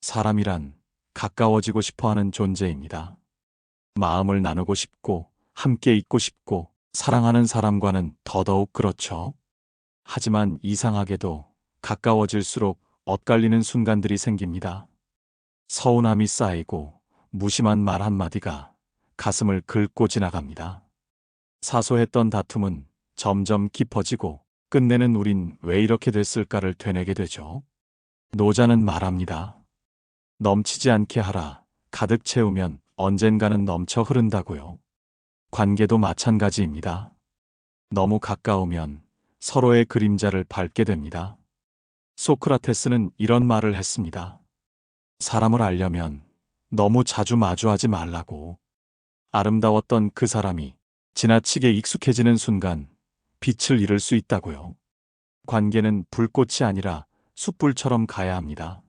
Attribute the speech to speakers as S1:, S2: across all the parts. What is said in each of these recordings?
S1: 사람이란 가까워지고 싶어 하는 존재입니다. 마음을 나누고 싶고, 함께 있고 싶고, 사랑하는 사람과는 더더욱 그렇죠. 하지만 이상하게도 가까워질수록 엇갈리는 순간들이 생깁니다. 서운함이 쌓이고, 무심한 말 한마디가 가슴을 긁고 지나갑니다. 사소했던 다툼은 점점 깊어지고, 끝내는 우린 왜 이렇게 됐을까를 되뇌게 되죠. 노자는 말합니다. 넘치지 않게 하라. 가득 채우면 언젠가는 넘쳐 흐른다고요. 관계도 마찬가지입니다. 너무 가까우면 서로의 그림자를 밟게 됩니다. 소크라테스는 이런 말을 했습니다. 사람을 알려면 너무 자주 마주하지 말라고. 아름다웠던 그 사람이 지나치게 익숙해지는 순간 빛을 잃을 수 있다고요. 관계는 불꽃이 아니라 숯불처럼 가야 합니다.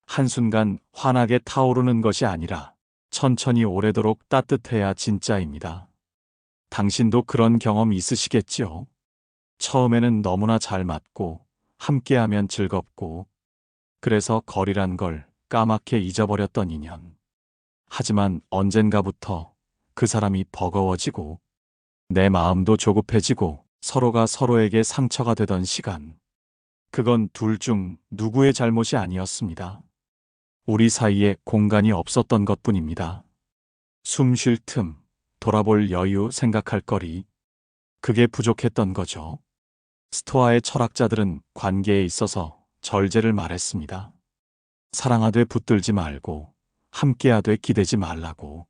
S1: 한순간 환하게 타오르는 것이 아니라 천천히 오래도록 따뜻해야 진짜입니다. 당신도 그런 경험 있으시겠지요? 처음에는 너무나 잘 맞고 함께하면 즐겁고 그래서 거리란 걸 까맣게 잊어버렸던 인연. 하지만 언젠가부터 그 사람이 버거워지고 내 마음도 조급해지고 서로가 서로에게 상처가 되던 시간. 그건 둘 중 누구의 잘못이 아니었습니다. 우리 사이에 공간이 없었던 것뿐입니다. 숨 쉴 틈, 돌아볼 여유, 생각할 거리. 그게 부족했던 거죠. 스토아의 철학자들은 관계에 있어서 절제를 말했습니다. 사랑하되 붙들지 말고, 함께하되 기대지 말라고.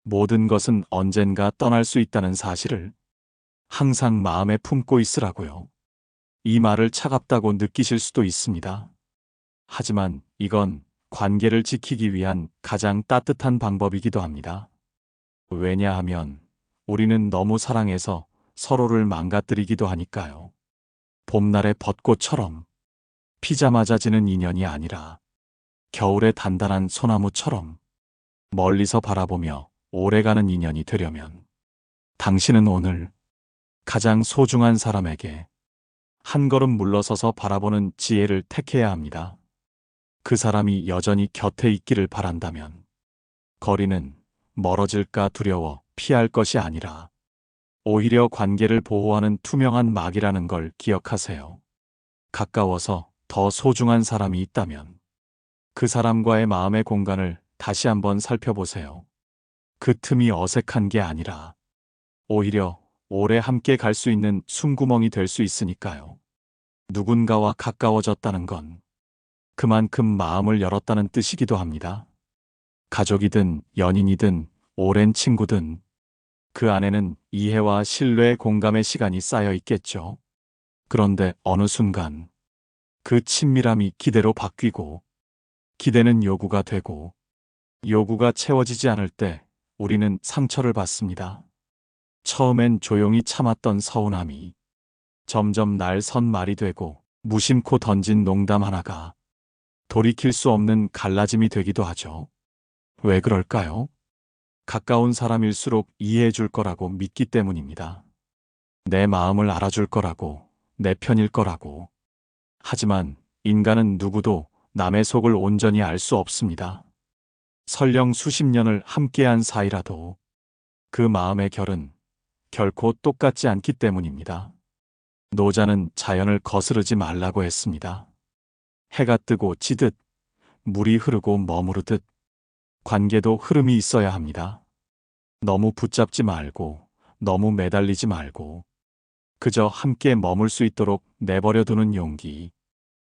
S1: 모든 것은 언젠가 떠날 수 있다는 사실을 항상 마음에 품고 있으라고요. 이 말을 차갑다고 느끼실 수도 있습니다. 하지만 이건 관계를 지키기 위한 가장 따뜻한 방법이기도 합니다. 왜냐하면 우리는 너무 사랑해서 서로를 망가뜨리기도 하니까요. 봄날의 벚꽃처럼 피자마자 지는 인연이 아니라 겨울의 단단한 소나무처럼 멀리서 바라보며 오래가는 인연이 되려면 당신은 오늘 가장 소중한 사람에게 한 걸음 물러서서 바라보는 지혜를 택해야 합니다. 그 사람이 여전히 곁에 있기를 바란다면 거리는 멀어질까 두려워 피할 것이 아니라 오히려 관계를 보호하는 투명한 막이라는 걸 기억하세요. 가까워서 더 소중한 사람이 있다면 그 사람과의 마음의 공간을 다시 한번 살펴보세요. 그 틈이 어색한 게 아니라 오히려 오래 함께 갈 수 있는 숨구멍이 될 수 있으니까요. 누군가와 가까워졌다는 건 그만큼 마음을 열었다는 뜻이기도 합니다. 가족이든 연인이든 오랜 친구든 그 안에는 이해와 신뢰, 공감의 시간이 쌓여 있겠죠. 그런데 어느 순간 그 친밀함이 기대로 바뀌고 기대는 요구가 되고 요구가 채워지지 않을 때 우리는 상처를 받습니다. 처음엔 조용히 참았던 서운함이 점점 날선 말이 되고 무심코 던진 농담 하나가 돌이킬 수 없는 갈라짐이 되기도 하죠. 왜 그럴까요? 가까운 사람일수록 이해해 줄 거라고 믿기 때문입니다. 내 마음을 알아줄 거라고, 내 편일 거라고. 하지만 인간은 누구도 남의 속을 온전히 알 수 없습니다. 설령 수십 년을 함께한 사이라도 그 마음의 결은 결코 똑같지 않기 때문입니다. 노자는 자연을 거스르지 말라고 했습니다. 해가 뜨고 지듯, 물이 흐르고 머무르듯 관계도 흐름이 있어야 합니다. 너무 붙잡지 말고, 너무 매달리지 말고, 그저 함께 머물 수 있도록 내버려두는 용기.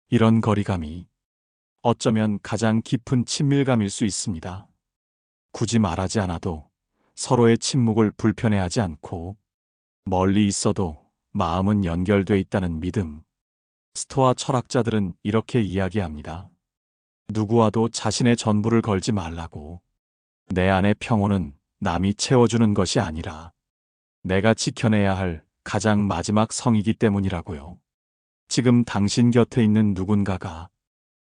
S1: 이런 거리감이 어쩌면 가장 깊은 친밀감일 수 있습니다. 굳이 말하지 않아도 서로의 침묵을 불편해하지 않고 멀리 있어도 마음은 연결돼 있다는 믿음. 스토아 철학자들은 이렇게 이야기합니다. 누구와도 자신의 전부를 걸지 말라고. 내 안의 평온은 남이 채워주는 것이 아니라 내가 지켜내야 할 가장 마지막 성이기 때문이라고요. 지금 당신 곁에 있는 누군가가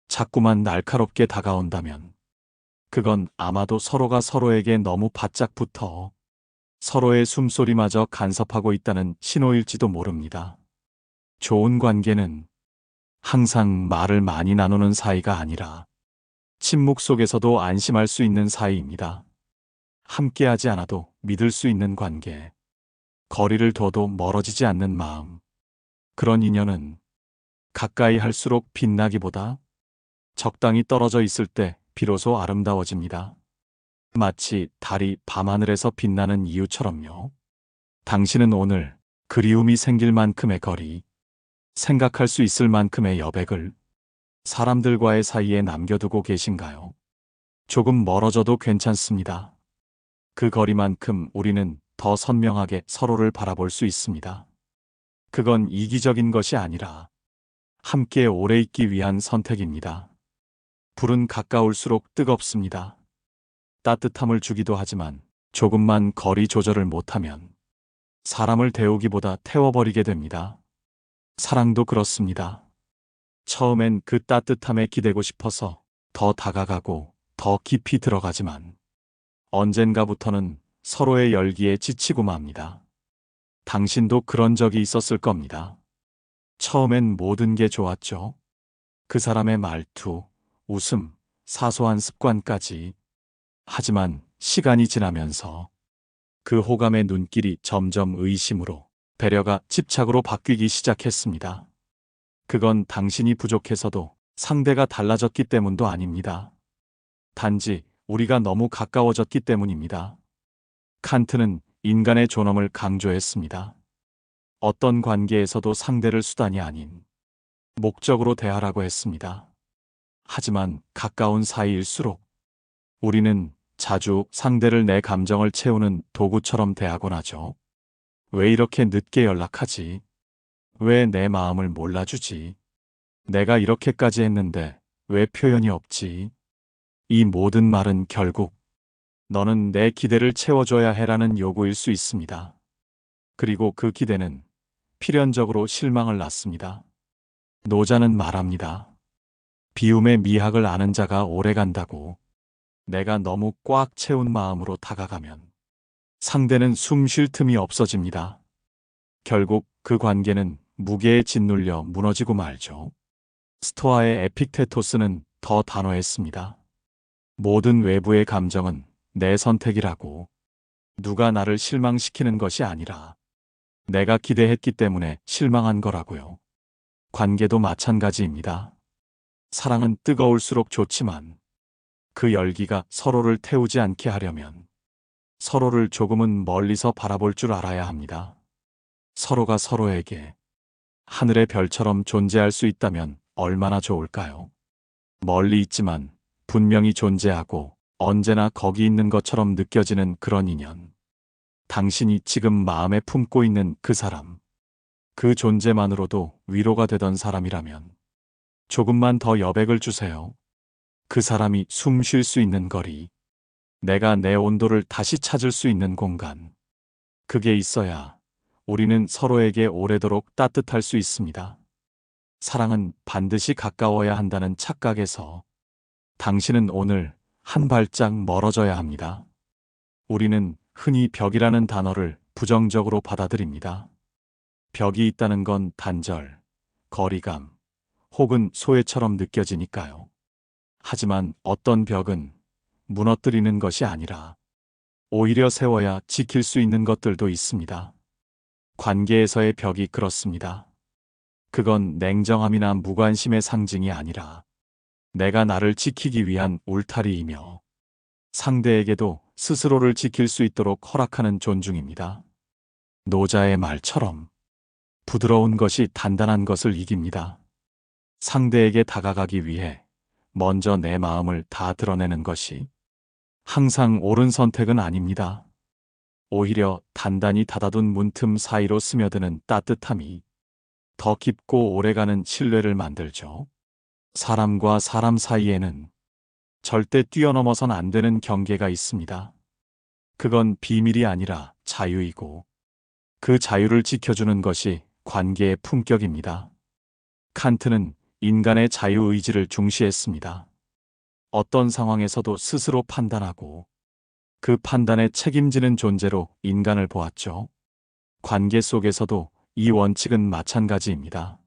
S1: 자꾸만 날카롭게 다가온다면 그건 아마도 서로가 서로에게 너무 바짝 붙어 서로의 숨소리마저 간섭하고 있다는 신호일지도 모릅니다. 좋은 관계는 항상 말을 많이 나누는 사이가 아니라 침묵 속에서도 안심할 수 있는 사이입니다. 함께하지 않아도 믿을 수 있는 관계. 거리를 둬도 멀어지지 않는 마음. 그런 인연은 가까이 할수록 빛나기보다 적당히 떨어져 있을 때 비로소 아름다워집니다. 마치 달이 밤하늘에서 빛나는 이유처럼요. 당신은 오늘 그리움이 생길 만큼의 거리, 생각할 수 있을 만큼의 여백을 사람들과의 사이에 남겨두고 계신가요? 조금 멀어져도 괜찮습니다. 그 거리만큼 우리는 더 선명하게 서로를 바라볼 수 있습니다. 그건 이기적인 것이 아니라 함께 오래 있기 위한 선택입니다. 불은 가까울수록 뜨겁습니다. 따뜻함을 주기도 하지만 조금만 거리 조절을 못하면 사람을 데우기보다 태워버리게 됩니다. 사랑도 그렇습니다. 처음엔 그 따뜻함에 기대고 싶어서 더 다가가고 더 깊이 들어가지만 언젠가부터는 서로의 열기에 지치고 맙니다. 당신도 그런 적이 있었을 겁니다. 처음엔 모든 게 좋았죠. 그 사람의 말투, 웃음, 사소한 습관까지. 하지만 시간이 지나면서 그 호감의 눈길이 점점 의심으로, 배려가 집착으로 바뀌기 시작했습니다. 그건 당신이 부족해서도 상대가 달라졌기 때문도 아닙니다. 단지 우리가 너무 가까워졌기 때문입니다. 칸트는 인간의 존엄을 강조했습니다. 어떤 관계에서도 상대를 수단이 아닌 목적으로 대하라고 했습니다. 하지만 가까운 사이일수록 우리는 자주 상대를 내 감정을 채우는 도구처럼 대하곤 하죠. 왜 이렇게 늦게 연락하지? 왜 내 마음을 몰라주지? 내가 이렇게까지 했는데 왜 표현이 없지? 이 모든 말은 결국 너는 내 기대를 채워줘야 해라는 요구일 수 있습니다. 그리고 그 기대는 필연적으로 실망을 낳습니다. 노자는 말합니다. 비움의 미학을 아는 자가 오래 간다고. 내가 너무 꽉 채운 마음으로 다가가면 상대는 숨 쉴 틈이 없어집니다. 결국 그 관계는 무게에 짓눌려 무너지고 말죠. 스토아의 에픽테토스는 더 단호했습니다. 모든 외부의 감정은 내 선택이라고. 누가 나를 실망시키는 것이 아니라 내가 기대했기 때문에 실망한 거라고요. 관계도 마찬가지입니다. 사랑은 뜨거울수록 좋지만 그 열기가 서로를 태우지 않게 하려면 서로를 조금은 멀리서 바라볼 줄 알아야 합니다. 서로가 서로에게 하늘의 별처럼 존재할 수 있다면 얼마나 좋을까요? 멀리 있지만 분명히 존재하고 언제나 거기 있는 것처럼 느껴지는 그런 인연. 당신이 지금 마음에 품고 있는 그 사람, 그 존재만으로도 위로가 되던 사람이라면 조금만 더 여백을 주세요. 그 사람이 숨 쉴 수 있는 거리, 내가 내 온도를 다시 찾을 수 있는 공간. 그게 있어야 우리는 서로에게 오래도록 따뜻할 수 있습니다. 사랑은 반드시 가까워야 한다는 착각에서 당신은 오늘 한 발짝 멀어져야 합니다. 우리는 흔히 벽이라는 단어를 부정적으로 받아들입니다. 벽이 있다는 건 단절, 거리감, 혹은 소외처럼 느껴지니까요. 하지만 어떤 벽은 무너뜨리는 것이 아니라 오히려 세워야 지킬 수 있는 것들도 있습니다. 관계에서의 벽이 그렇습니다. 그건 냉정함이나 무관심의 상징이 아니라 내가 나를 지키기 위한 울타리이며 상대에게도 스스로를 지킬 수 있도록 허락하는 존중입니다. 노자의 말처럼 부드러운 것이 단단한 것을 이깁니다. 상대에게 다가가기 위해 먼저 내 마음을 다 드러내는 것이 항상 옳은 선택은 아닙니다. 오히려 단단히 닫아둔 문틈 사이로 스며드는 따뜻함이 더 깊고 오래가는 신뢰를 만들죠. 사람과 사람 사이에는 절대 뛰어넘어선 안 되는 경계가 있습니다. 그건 비밀이 아니라 자유이고 그 자유를 지켜주는 것이 관계의 품격입니다. 칸트는 인간의 자유의지를 중시했습니다. 어떤 상황에서도 스스로 판단하고 그 판단에 책임지는 존재로 인간을 보았죠. 관계 속에서도 이 원칙은 마찬가지입니다.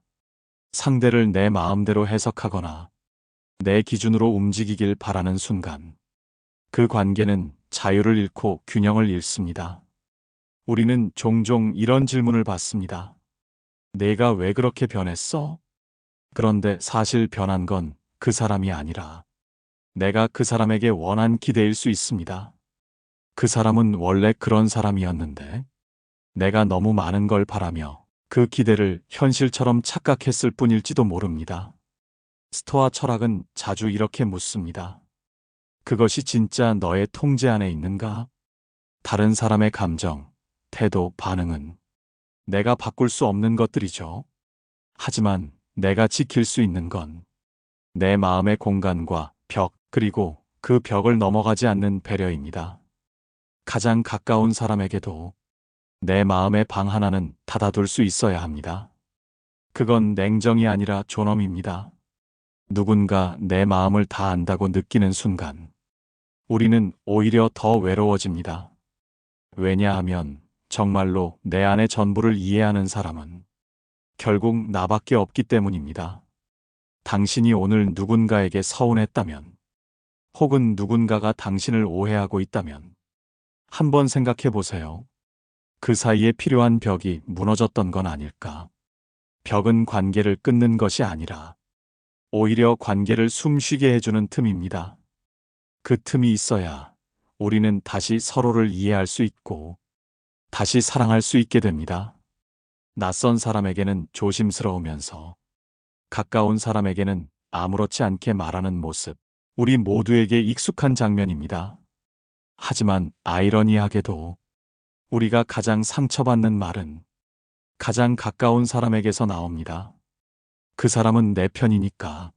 S1: 상대를 내 마음대로 해석하거나 내 기준으로 움직이길 바라는 순간, 그 관계는 자유를 잃고 균형을 잃습니다. 우리는 종종 이런 질문을 받습니다. 내가 왜 그렇게 변했어? 그런데 사실 변한 건 그 사람이 아니라 내가 그 사람에게 원한 기대일 수 있습니다. 그 사람은 원래 그런 사람이었는데 내가 너무 많은 걸 바라며 그 기대를 현실처럼 착각했을 뿐일지도 모릅니다. 스토아 철학은 자주 이렇게 묻습니다. 그것이 진짜 너의 통제 안에 있는가? 다른 사람의 감정, 태도, 반응은 내가 바꿀 수 없는 것들이죠. 하지만 내가 지킬 수 있는 건 내 마음의 공간과 벽, 그리고 그 벽을 넘어가지 않는 배려입니다. 가장 가까운 사람에게도 내 마음의 방 하나는 닫아둘 수 있어야 합니다. 그건 냉정이 아니라 존엄입니다. 누군가 내 마음을 다 안다고 느끼는 순간, 우리는 오히려 더 외로워집니다. 왜냐하면 정말로 내 안의 전부를 이해하는 사람은 결국 나밖에 없기 때문입니다. 당신이 오늘 누군가에게 서운했다면, 혹은 누군가가 당신을 오해하고 있다면, 한번 생각해 보세요. 그 사이에 필요한 벽이 무너졌던 건 아닐까? 벽은 관계를 끊는 것이 아니라 오히려 관계를 숨쉬게 해주는 틈입니다. 그 틈이 있어야 우리는 다시 서로를 이해할 수 있고 다시 사랑할 수 있게 됩니다. 낯선 사람에게는 조심스러우면서 가까운 사람에게는 아무렇지 않게 말하는 모습, 우리 모두에게 익숙한 장면입니다. 하지만 아이러니하게도 우리가 가장 상처받는 말은 가장 가까운 사람에게서 나옵니다. 그 사람은 내 편이니까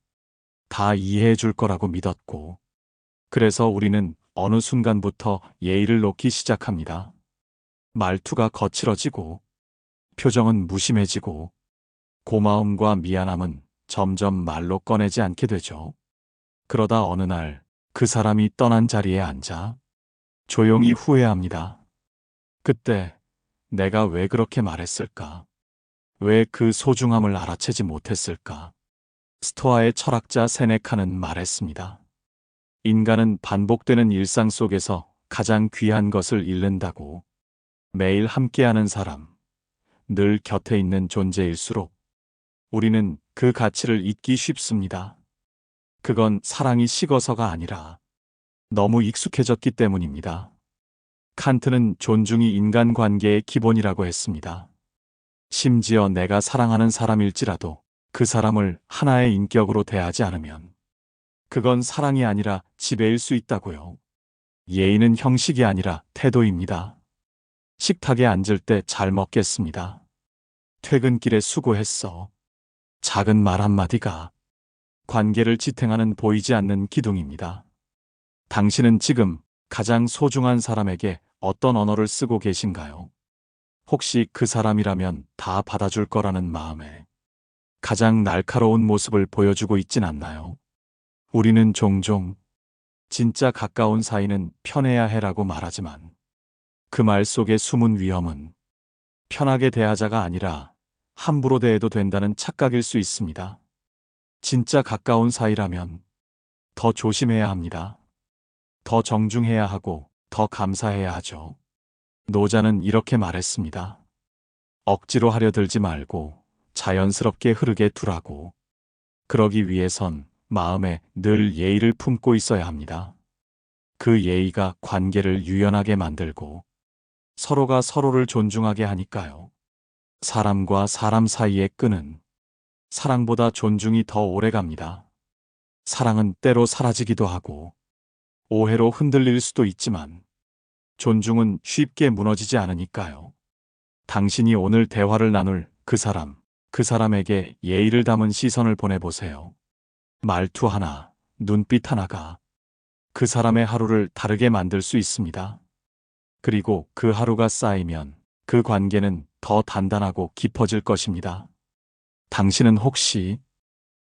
S1: 다 이해해 줄 거라고 믿었고, 그래서 우리는 어느 순간부터 예의를 놓기 시작합니다. 말투가 거칠어지고, 표정은 무심해지고, 고마움과 미안함은 점점 말로 꺼내지 않게 되죠. 그러다 어느 날 그 사람이 떠난 자리에 앉아 조용히 후회합니다. 그때 내가 왜 그렇게 말했을까? 왜 그 소중함을 알아채지 못했을까? 스토아의 철학자 세네카는 말했습니다. 인간은 반복되는 일상 속에서 가장 귀한 것을 잃는다고. 매일 함께하는 사람, 늘 곁에 있는 존재일수록 우리는 그 가치를 잊기 쉽습니다. 그건 사랑이 식어서가 아니라 너무 익숙해졌기 때문입니다. 칸트는 존중이 인간관계의 기본이라고 했습니다. 심지어 내가 사랑하는 사람일지라도 그 사람을 하나의 인격으로 대하지 않으면 그건 사랑이 아니라 지배일 수 있다고요. 예의는 형식이 아니라 태도입니다. 식탁에 앉을 때 잘 먹겠습니다. 퇴근길에 수고했어. 작은 말 한마디가 관계를 지탱하는 보이지 않는 기둥입니다. 당신은 지금 가장 소중한 사람에게 어떤 언어를 쓰고 계신가요? 혹시 그 사람이라면 다 받아줄 거라는 마음에 가장 날카로운 모습을 보여주고 있진 않나요? 우리는 종종 진짜 가까운 사이는 편해야 해라고 말하지만 그 말 속에 숨은 위험은 편하게 대하자가 아니라 함부로 대해도 된다는 착각일 수 있습니다. 진짜 가까운 사이라면 더 조심해야 합니다. 더 정중해야 하고 더 감사해야 하죠. 노자는 이렇게 말했습니다. 억지로 하려 들지 말고 자연스럽게 흐르게 두라고. 그러기 위해선 마음에 늘 예의를 품고 있어야 합니다. 그 예의가 관계를 유연하게 만들고 서로가 서로를 존중하게 하니까요. 사람과 사람 사이의 끈은 사랑보다 존중이 더 오래 갑니다. 사랑은 때로 사라지기도 하고 오해로 흔들릴 수도 있지만 존중은 쉽게 무너지지 않으니까요. 당신이 오늘 대화를 나눌 그 사람에게 예의를 담은 시선을 보내보세요. 말투 하나, 눈빛 하나가 그 사람의 하루를 다르게 만들 수 있습니다. 그리고 그 하루가 쌓이면 그 관계는 더 단단하고 깊어질 것입니다. 당신은 혹시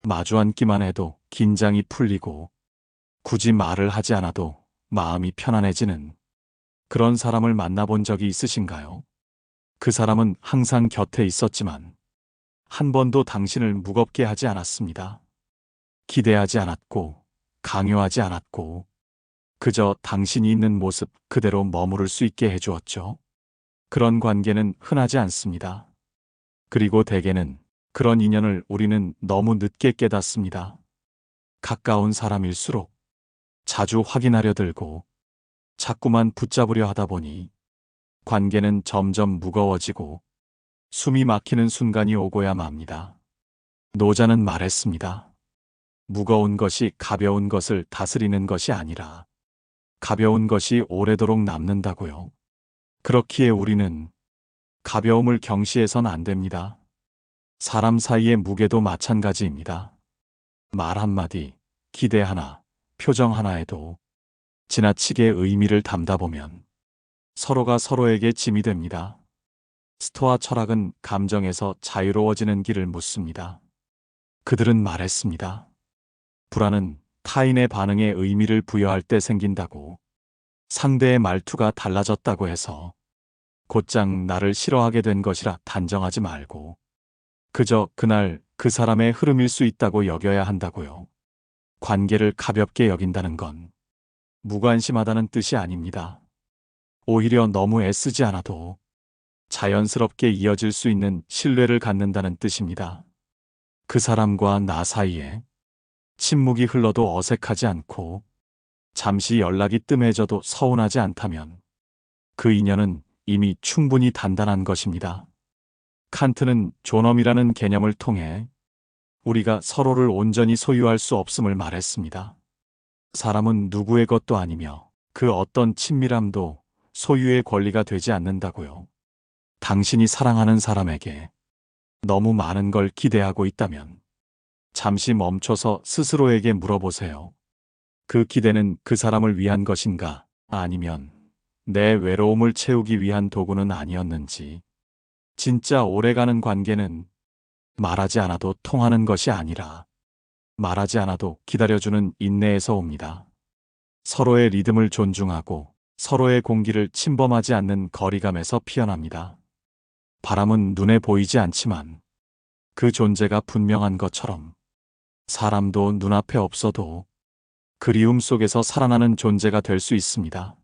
S1: 마주 앉기만 해도 긴장이 풀리고 굳이 말을 하지 않아도 마음이 편안해지는 그런 사람을 만나본 적이 있으신가요? 그 사람은 항상 곁에 있었지만 한 번도 당신을 무겁게 하지 않았습니다. 기대하지 않았고, 강요하지 않았고, 그저 당신이 있는 모습 그대로 머무를 수 있게 해주었죠. 그런 관계는 흔하지 않습니다. 그리고 대개는 그런 인연을 우리는 너무 늦게 깨닫습니다. 가까운 사람일수록 자주 확인하려 들고 자꾸만 붙잡으려 하다 보니 관계는 점점 무거워지고 숨이 막히는 순간이 오고야 맙니다. 노자는 말했습니다. 무거운 것이 가벼운 것을 다스리는 것이 아니라 가벼운 것이 오래도록 남는다고요. 그렇기에 우리는 가벼움을 경시해선 안 됩니다. 사람 사이의 무게도 마찬가지입니다. 말 한마디, 기대 하나, 표정 하나에도 지나치게 의미를 담다 보면 서로가 서로에게 짐이 됩니다. 스토아 철학은 감정에서 자유로워지는 길을 묻습니다. 그들은 말했습니다. 불안은 타인의 반응에 의미를 부여할 때 생긴다고. 상대의 말투가 달라졌다고 해서 곧장 나를 싫어하게 된 것이라 단정하지 말고 그저 그날 그 사람의 흐름일 수 있다고 여겨야 한다고요. 관계를 가볍게 여긴다는 건 무관심하다는 뜻이 아닙니다. 오히려 너무 애쓰지 않아도 자연스럽게 이어질 수 있는 신뢰를 갖는다는 뜻입니다. 그 사람과 나 사이에 침묵이 흘러도 어색하지 않고 잠시 연락이 뜸해져도 서운하지 않다면 그 인연은 이미 충분히 단단한 것입니다. 칸트는 존엄이라는 개념을 통해 우리가 서로를 온전히 소유할 수 없음을 말했습니다. 사람은 누구의 것도 아니며 그 어떤 친밀함도 소유의 권리가 되지 않는다고요. 당신이 사랑하는 사람에게 너무 많은 걸 기대하고 있다면 잠시 멈춰서 스스로에게 물어보세요. 그 기대는 그 사람을 위한 것인가? 아니면 내 외로움을 채우기 위한 도구는 아니었는지. 진짜 오래가는 관계는 말하지 않아도 통하는 것이 아니라 말하지 않아도 기다려주는 인내에서 옵니다. 서로의 리듬을 존중하고 서로의 공기를 침범하지 않는 거리감에서 피어납니다. 바람은 눈에 보이지 않지만 그 존재가 분명한 것처럼 사람도 눈앞에 없어도 그리움 속에서 살아나는 존재가 될 수 있습니다.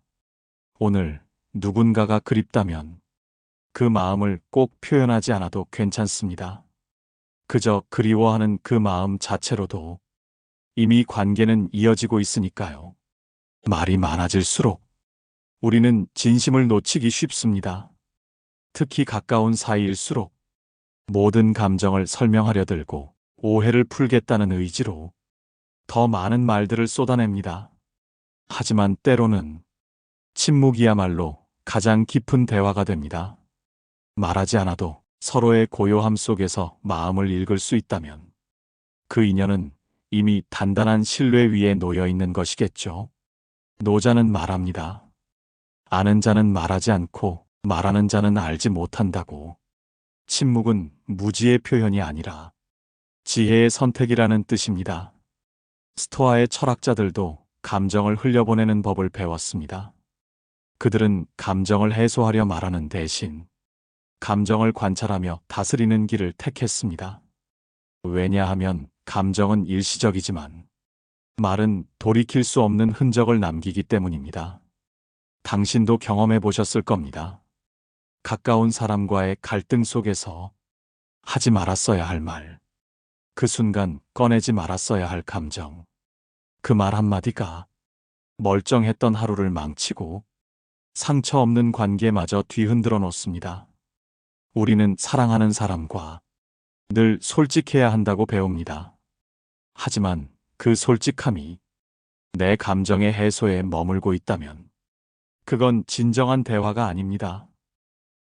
S1: 오늘 누군가가 그립다면 그 마음을 꼭 표현하지 않아도 괜찮습니다. 그저 그리워하는 그 마음 자체로도 이미 관계는 이어지고 있으니까요. 말이 많아질수록 우리는 진심을 놓치기 쉽습니다. 특히 가까운 사이일수록 모든 감정을 설명하려 들고 오해를 풀겠다는 의지로 더 많은 말들을 쏟아냅니다. 하지만 때로는 침묵이야말로 가장 깊은 대화가 됩니다. 말하지 않아도 서로의 고요함 속에서 마음을 읽을 수 있다면 그 인연은 이미 단단한 신뢰 위에 놓여 있는 것이겠죠. 노자는 말합니다. 아는 자는 말하지 않고 말하는 자는 알지 못한다고. 침묵은 무지의 표현이 아니라 지혜의 선택이라는 뜻입니다. 스토아의 철학자들도 감정을 흘려보내는 법을 배웠습니다. 그들은 감정을 해소하려 말하는 대신 감정을 관찰하며 다스리는 길을 택했습니다. 왜냐하면 감정은 일시적이지만 말은 돌이킬 수 없는 흔적을 남기기 때문입니다. 당신도 경험해 보셨을 겁니다. 가까운 사람과의 갈등 속에서 하지 말았어야 할 말, 그 순간 꺼내지 말았어야 할 감정, 그 말 한마디가 멀쩡했던 하루를 망치고 상처 없는 관계마저 뒤흔들어 놓습니다. 우리는 사랑하는 사람과 늘 솔직해야 한다고 배웁니다. 하지만 그 솔직함이 내 감정의 해소에 머물고 있다면 그건 진정한 대화가 아닙니다.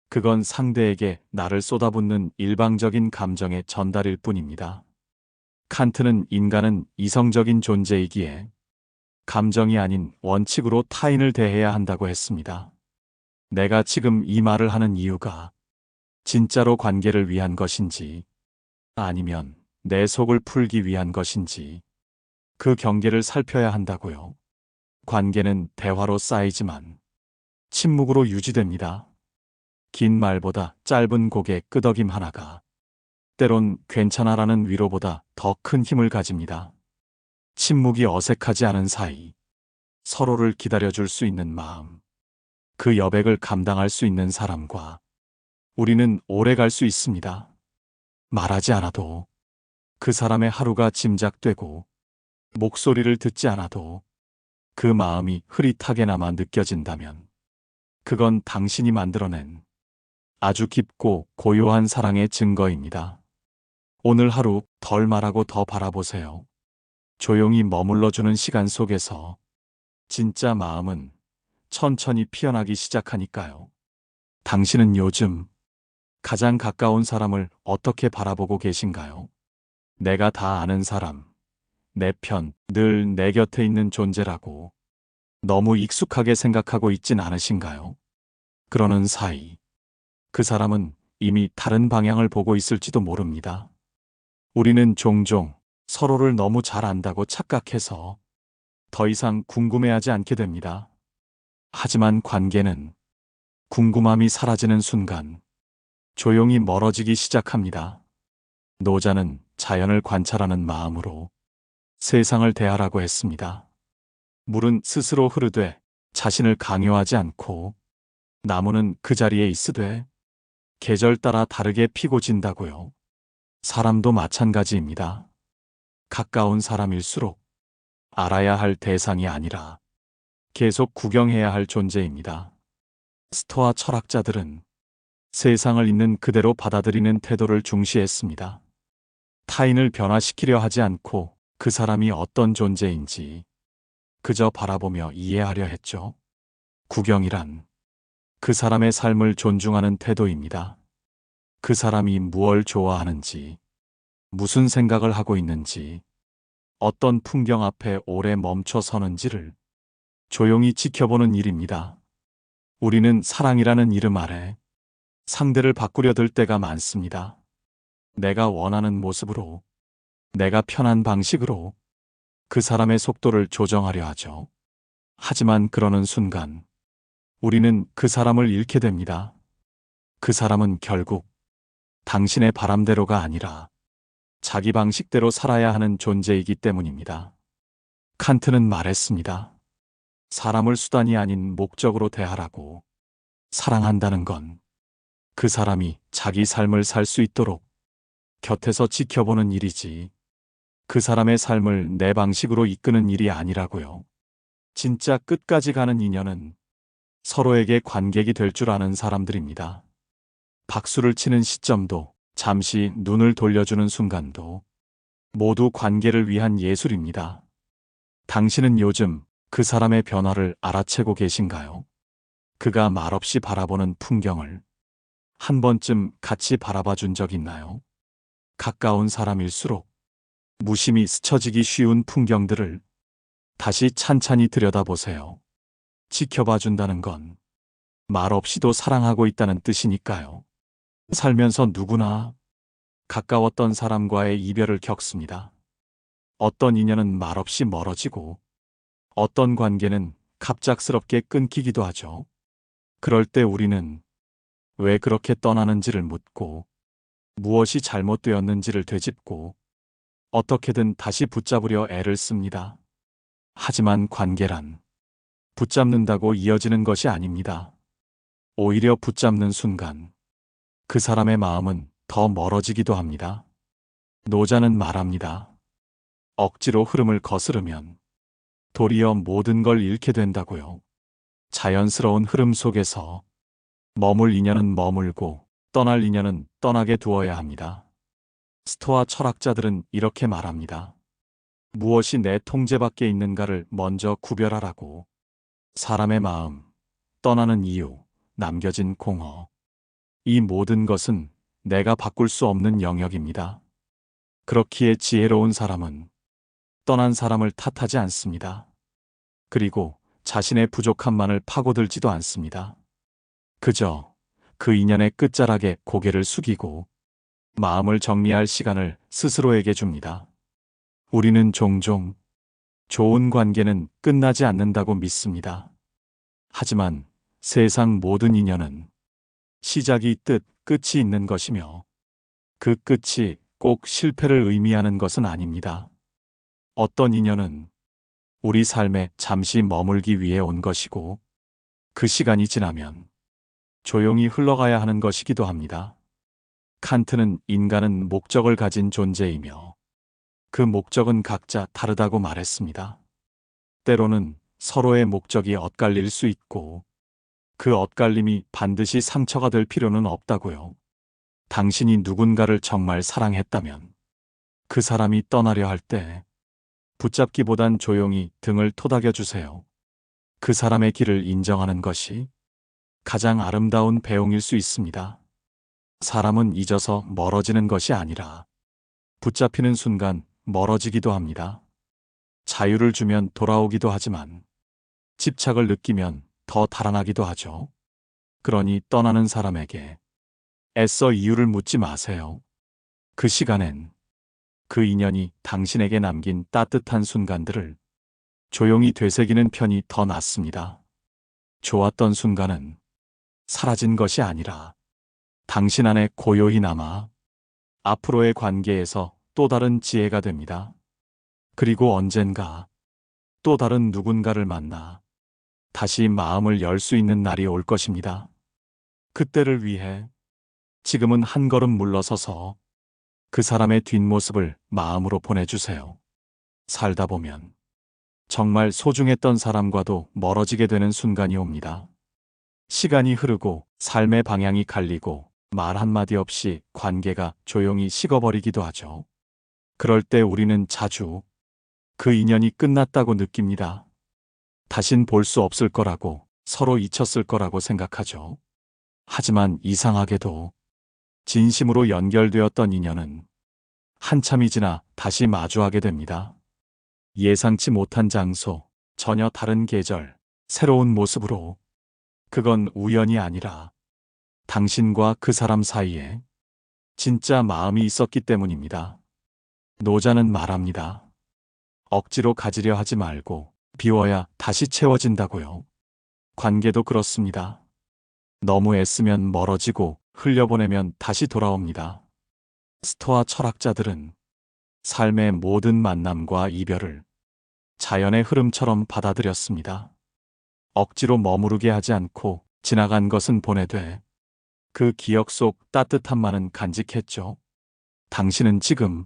S1: 그건 상대에게 나를 쏟아붓는 일방적인 감정의 전달일 뿐입니다. 칸트는 인간은 이성적인 존재이기에 감정이 아닌 원칙으로 타인을 대해야 한다고 했습니다. 내가 지금 이 말을 하는 이유가 진짜로 관계를 위한 것인지 아니면 내 속을 풀기 위한 것인지 그 경계를 살펴야 한다고요. 관계는 대화로 쌓이지만 침묵으로 유지됩니다. 긴 말보다 짧은 고개 끄덕임 하나가 때론 괜찮아라는 위로보다 더 큰 힘을 가집니다. 침묵이 어색하지 않은 사이, 서로를 기다려줄 수 있는 마음, 그 여백을 감당할 수 있는 사람과 우리는 오래 갈 수 있습니다. 말하지 않아도 그 사람의 하루가 짐작되고 목소리를 듣지 않아도 그 마음이 흐릿하게나마 느껴진다면 그건 당신이 만들어낸 아주 깊고 고요한 사랑의 증거입니다. 오늘 하루 덜 말하고 더 바라보세요. 조용히 머물러주는 시간 속에서 진짜 마음은 천천히 피어나기 시작하니까요. 당신은 요즘 가장 가까운 사람을 어떻게 바라보고 계신가요? 내가 다 아는 사람, 내 편, 늘 내 곁에 있는 존재라고 너무 익숙하게 생각하고 있진 않으신가요? 그러는 사이, 그 사람은 이미 다른 방향을 보고 있을지도 모릅니다. 우리는 종종 서로를 너무 잘 안다고 착각해서 더 이상 궁금해하지 않게 됩니다. 하지만 관계는 궁금함이 사라지는 순간 조용히 멀어지기 시작합니다. 노자는 자연을 관찰하는 마음으로 세상을 대하라고 했습니다. 물은 스스로 흐르되 자신을 강요하지 않고 나무는 그 자리에 있으되 계절 따라 다르게 피고 진다고요. 사람도 마찬가지입니다. 가까운 사람일수록 알아야 할 대상이 아니라 계속 구경해야 할 존재입니다. 스토아 철학자들은 세상을 있는 그대로 받아들이는 태도를 중시했습니다. 타인을 변화시키려 하지 않고 그 사람이 어떤 존재인지 그저 바라보며 이해하려 했죠. 구경이란 그 사람의 삶을 존중하는 태도입니다. 그 사람이 무엇을 좋아하는지, 무슨 생각을 하고 있는지, 어떤 풍경 앞에 오래 멈춰 서는지를 조용히 지켜보는 일입니다. 우리는 사랑이라는 이름 아래 상대를 바꾸려 들 때가 많습니다. 내가 원하는 모습으로, 내가 편한 방식으로 그 사람의 속도를 조정하려 하죠. 하지만 그러는 순간 우리는 그 사람을 잃게 됩니다. 그 사람은 결국 당신의 바람대로가 아니라 자기 방식대로 살아야 하는 존재이기 때문입니다. 칸트는 말했습니다. 사람을 수단이 아닌 목적으로 대하라고. 사랑한다는 건 그 사람이 자기 삶을 살 수 있도록 곁에서 지켜보는 일이지, 그 사람의 삶을 내 방식으로 이끄는 일이 아니라고요. 진짜 끝까지 가는 인연은 서로에게 관객이 될 줄 아는 사람들입니다. 박수를 치는 시점도, 잠시 눈을 돌려주는 순간도 모두 관계를 위한 예술입니다. 당신은 요즘 그 사람의 변화를 알아채고 계신가요? 그가 말없이 바라보는 풍경을 한 번쯤 같이 바라봐 준 적 있나요? 가까운 사람일수록 무심히 스쳐지기 쉬운 풍경들을 다시 찬찬히 들여다보세요. 지켜봐 준다는 건 말없이도 사랑하고 있다는 뜻이니까요. 살면서 누구나 가까웠던 사람과의 이별을 겪습니다. 어떤 인연은 말없이 멀어지고 어떤 관계는 갑작스럽게 끊기기도 하죠. 그럴 때 우리는 왜 그렇게 떠나는지를 묻고 무엇이 잘못되었는지를 되짚고 어떻게든 다시 붙잡으려 애를 씁니다. 하지만 관계란 붙잡는다고 이어지는 것이 아닙니다. 오히려 붙잡는 순간 그 사람의 마음은 더 멀어지기도 합니다. 노자는 말합니다. 억지로 흐름을 거스르면 도리어 모든 걸 잃게 된다고요. 자연스러운 흐름 속에서 머물 인연은 머물고 떠날 인연은 떠나게 두어야 합니다. 스토아 철학자들은 이렇게 말합니다. 무엇이 내 통제 밖에 있는가를 먼저 구별하라고. 사람의 마음, 떠나는 이유, 남겨진 공허. 이 모든 것은 내가 바꿀 수 없는 영역입니다. 그렇기에 지혜로운 사람은 떠난 사람을 탓하지 않습니다. 그리고 자신의 부족함만을 파고들지도 않습니다. 그저 그 인연의 끝자락에 고개를 숙이고 마음을 정리할 시간을 스스로에게 줍니다. 우리는 종종 좋은 관계는 끝나지 않는다고 믿습니다. 하지만 세상 모든 인연은 시작이 있듯 끝이 있는 것이며 그 끝이 꼭 실패를 의미하는 것은 아닙니다. 어떤 인연은 우리 삶에 잠시 머물기 위해 온 것이고, 그 시간이 지나면 조용히 흘러가야 하는 것이기도 합니다. 칸트는 인간은 목적을 가진 존재이며 그 목적은 각자 다르다고 말했습니다. 때로는 서로의 목적이 엇갈릴 수 있고 그 엇갈림이 반드시 상처가 될 필요는 없다고요. 당신이 누군가를 정말 사랑했다면 그 사람이 떠나려 할 때 붙잡기보단 조용히 등을 토닥여 주세요. 그 사람의 길을 인정하는 것이 가장 아름다운 배웅일 수 있습니다. 사람은 잊어서 멀어지는 것이 아니라 붙잡히는 순간 멀어지기도 합니다. 자유를 주면 돌아오기도 하지만 집착을 느끼면 더 달아나기도 하죠. 그러니 떠나는 사람에게 애써 이유를 묻지 마세요. 그 시간엔 그 인연이 당신에게 남긴 따뜻한 순간들을 조용히 되새기는 편이 더 낫습니다. 좋았던 순간은 사라진 것이 아니라 당신 안에 고요히 남아 앞으로의 관계에서 또 다른 지혜가 됩니다. 그리고 언젠가 또 다른 누군가를 만나 다시 마음을 열 수 있는 날이 올 것입니다. 그때를 위해 지금은 한 걸음 물러서서 그 사람의 뒷모습을 마음으로 보내주세요. 살다 보면 정말 소중했던 사람과도 멀어지게 되는 순간이 옵니다. 시간이 흐르고 삶의 방향이 갈리고 말 한마디 없이 관계가 조용히 식어버리기도 하죠. 그럴 때 우리는 자주 그 인연이 끝났다고 느낍니다. 다신 볼 수 없을 거라고, 서로 잊혔을 거라고 생각하죠. 하지만 이상하게도 진심으로 연결되었던 인연은 한참이 지나 다시 마주하게 됩니다. 예상치 못한 장소, 전혀 다른 계절, 새로운 모습으로. 그건 우연이 아니라 당신과 그 사람 사이에 진짜 마음이 있었기 때문입니다. 노자는 말합니다. 억지로 가지려 하지 말고 비워야 다시 채워진다고요. 관계도 그렇습니다. 너무 애쓰면 멀어지고 흘려보내면 다시 돌아옵니다. 스토아 철학자들은 삶의 모든 만남과 이별을 자연의 흐름처럼 받아들였습니다. 억지로 머무르게 하지 않고 지나간 것은 보내되 그 기억 속 따뜻함만은 간직했죠. 당신은 지금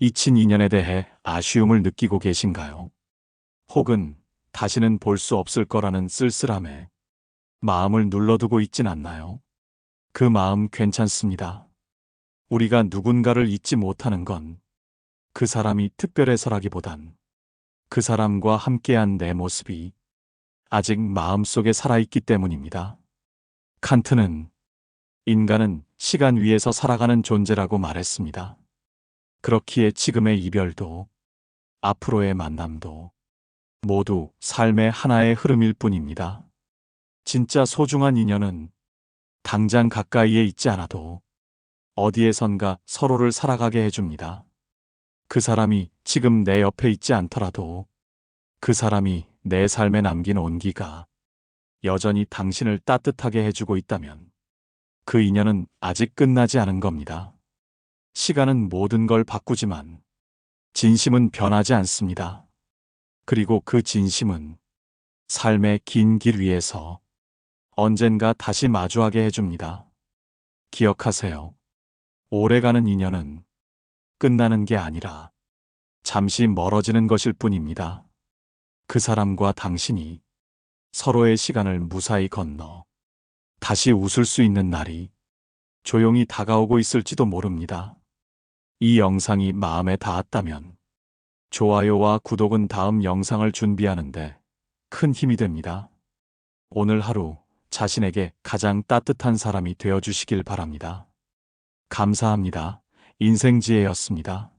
S1: 잊힌 인연에 대해 아쉬움을 느끼고 계신가요? 혹은 다시는 볼 수 없을 거라는 쓸쓸함에 마음을 눌러두고 있진 않나요? 그 마음 괜찮습니다. 우리가 누군가를 잊지 못하는 건 그 사람이 특별해서라기보단 그 사람과 함께한 내 모습이 아직 마음속에 살아있기 때문입니다. 칸트는 인간은 시간 위에서 살아가는 존재라고 말했습니다. 그렇기에 지금의 이별도 앞으로의 만남도 모두 삶의 하나의 흐름일 뿐입니다. 진짜 소중한 인연은 당장 가까이에 있지 않아도 어디에선가 서로를 살아가게 해줍니다. 그 사람이 지금 내 옆에 있지 않더라도 그 사람이 내 삶에 남긴 온기가 여전히 당신을 따뜻하게 해주고 있다면 그 인연은 아직 끝나지 않은 겁니다. 시간은 모든 걸 바꾸지만 진심은 변하지 않습니다. 그리고 그 진심은 삶의 긴 길 위에서 언젠가 다시 마주하게 해줍니다. 기억하세요. 오래가는 인연은 끝나는 게 아니라 잠시 멀어지는 것일 뿐입니다. 그 사람과 당신이 서로의 시간을 무사히 건너 다시 웃을 수 있는 날이 조용히 다가오고 있을지도 모릅니다. 이 영상이 마음에 닿았다면 좋아요와 구독은 다음 영상을 준비하는데 큰 힘이 됩니다. 오늘 하루 자신에게 가장 따뜻한 사람이 되어주시길 바랍니다. 감사합니다. 인생지혜였습니다.